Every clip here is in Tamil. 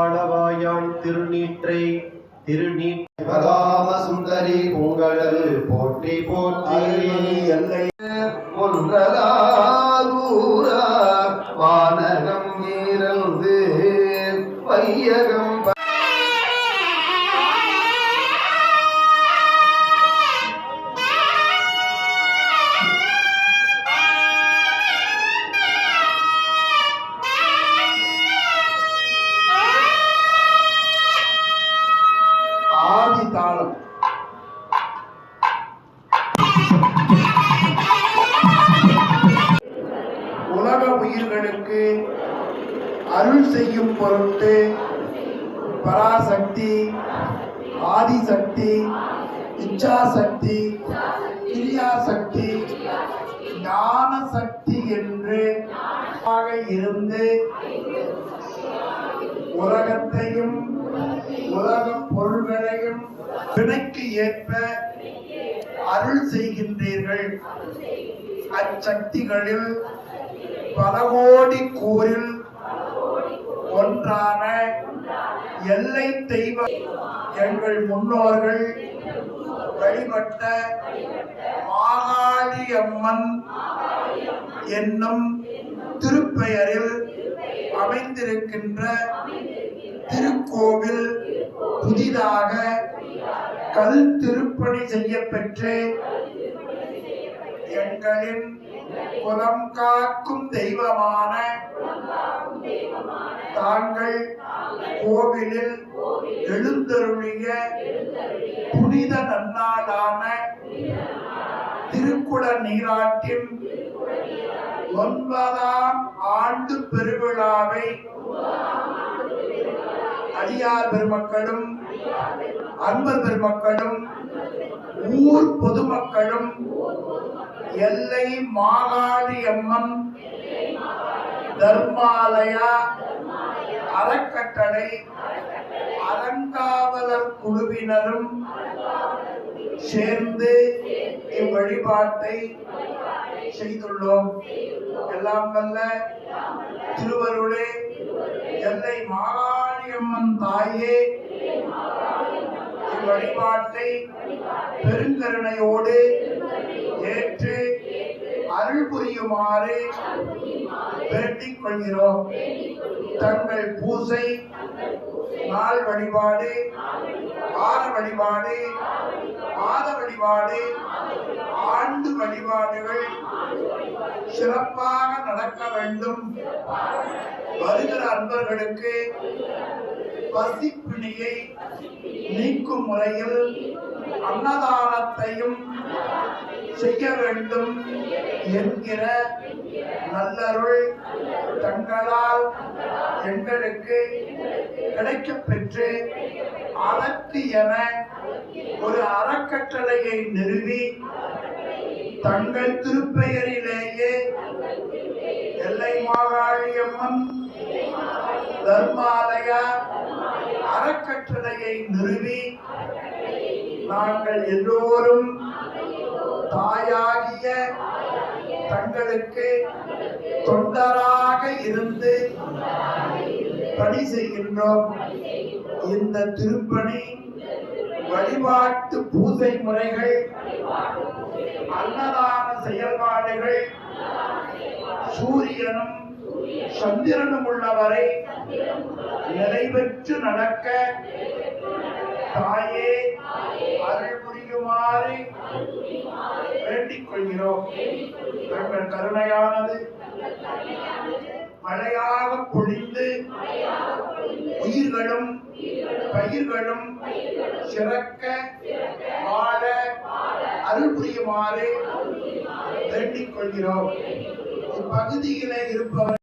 ஆளவாயான் திருநீற்றை சிவகாம சுந்தரி பூங்கடல் போற்றி போற்றி எல்லை ஒன்றலாரூரா வானகம் நீரந்து வையகம் தாளம். உலக உயிர்களுக்கு அருள் செய்யும் பொருட்டு பராசக்தி, ஆதிசக்தி, இச்சாசக்தி, கிரியாசக்தி, ஞான சக்தி என்று இருந்து உலகத்தையும் உலக பொருள்களையும் வினைக்கு ஏற்ப அருள் செய்கின்றீர்கள். அச்சக்திகளில் பல கோடி கூறில் ஒன்றான எல்லை தெய்வம் எங்கள் முன்னோர்கள் வழிபட்ட மாகாளி அம்மன் என்னும் திருப்பெயரில் அமைந்திருக்கின்ற திருக்கோவில் புதிதாக கல் திருப்பணி செய்யப்பெற்று எங்களின் குலம் காக்கும் தெய்வமான தாங்கள் கோவிலில் எழுந்தருளிய புனித நன்னாளான திருக்குட நீராட்டின் 9ஆம் ஆண்டு பெருவிழாவை அடியார் பெருமக்களும் அன்பர் பெருமக்களும் ஊர் பொதுமக்களும் எல்லை மாகாளி அம்மன் தர்மாலயா அறக்கட்டளை அறங்காவலர் குழுவினரும் சேர்ந்து இவ்வழிபாட்டை செய்துள்ளோம். எல்லாம் வல்ல திருவருளே எல்லை மாகாளியம்மன் தாயே இவ்வழிபாட்டை பெருங்கருணையோடு ஏற்று அருள் புரியுமாறு வேண்டிக் கொள்கிறோம். தங்கள் பூசை, நாள் வழிபாடு, வார வழிபாடு, மாத வழிபாடு, ஆண்டு வழிபாடுகள் சிறப்பாக நடக்க வேண்டும். வருகிற அன்பர்களுக்கு பசிப்பிணியை நீக்கும் முறையில் அன்னதானத்தையும் செய்ய வேண்டும் என்கிற நல்லருள் தங்களால் எங்களுக்கு கிடைக்கப் பெற்று அதற்கு என ஒரு அறக்கட்டளையை நிறுவி தங்கள் திருப்பெயரிலேயே எல்லை மாகாளியம்மன் தர்மாலயா அறக்கட்டளையை நிறுவி நாங்கள் எல்லோரும் தாயாகிய தங்களுக்கு தொண்டராக இருந்து பணி செய்கின்றோம். இந்த திருப்பணி வழிபாட்டு பூஜை முறைகள், அன்னதான செயல்பாடுகள் சூரியனும் சந்திரனும் உள்ளவரை நிறைவேற்று நடக்க தாயே அருள் புரியுமாறு வேண்டிக் கொள்கிறோம். தங்கள் கருணையானது மழையாக பொழிந்து உயிர்களும் பயிர்களும் சிறக்க வாழ அருள் புரியுமாறு வேண்டிக் கொள்கிறோம். இப்பகுதியிலே இருப்பவர்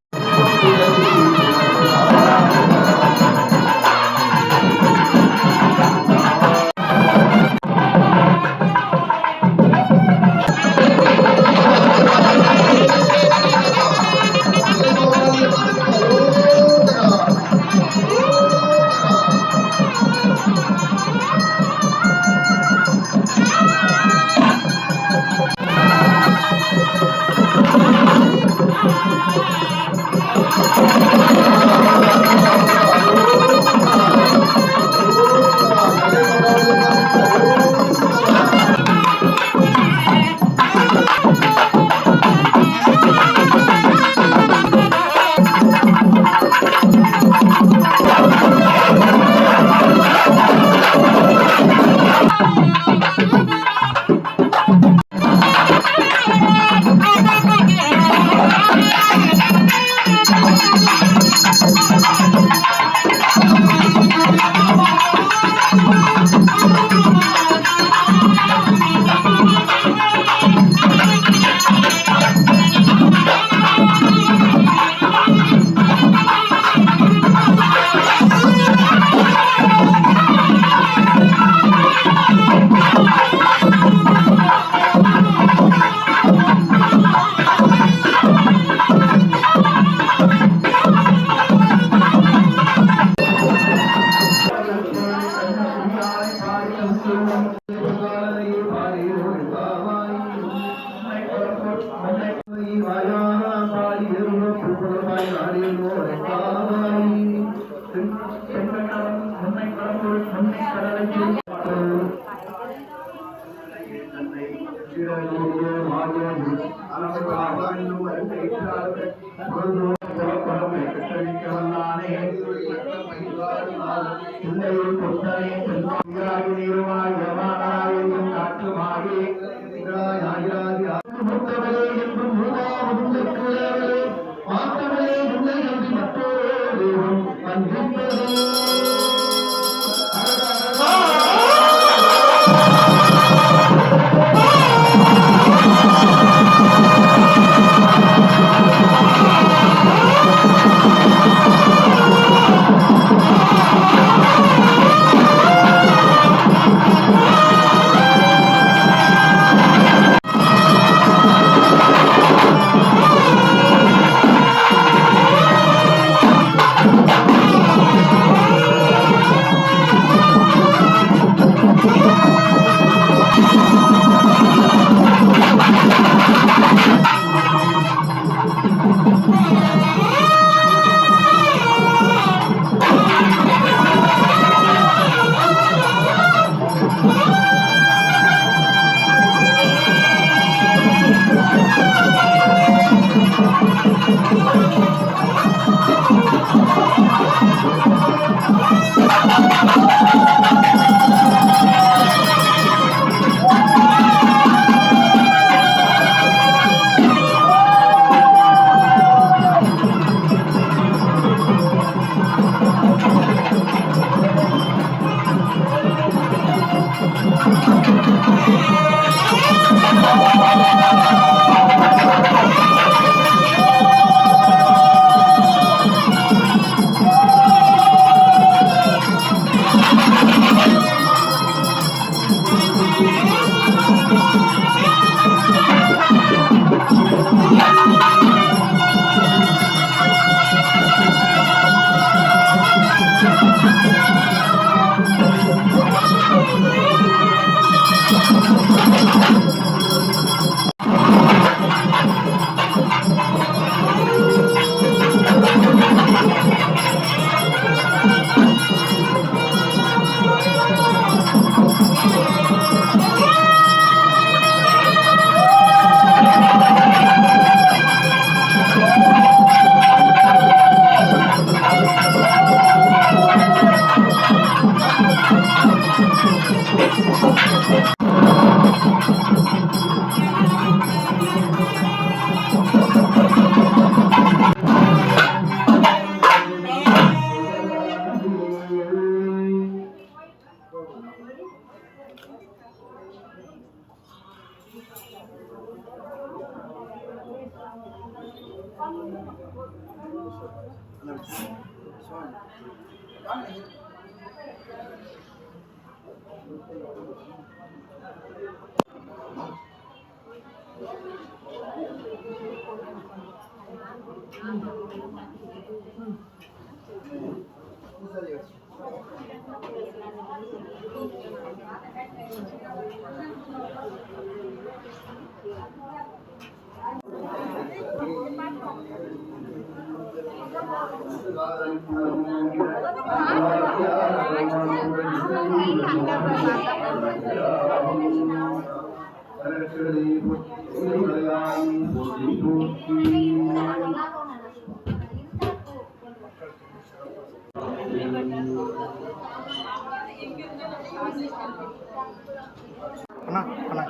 அண்ணா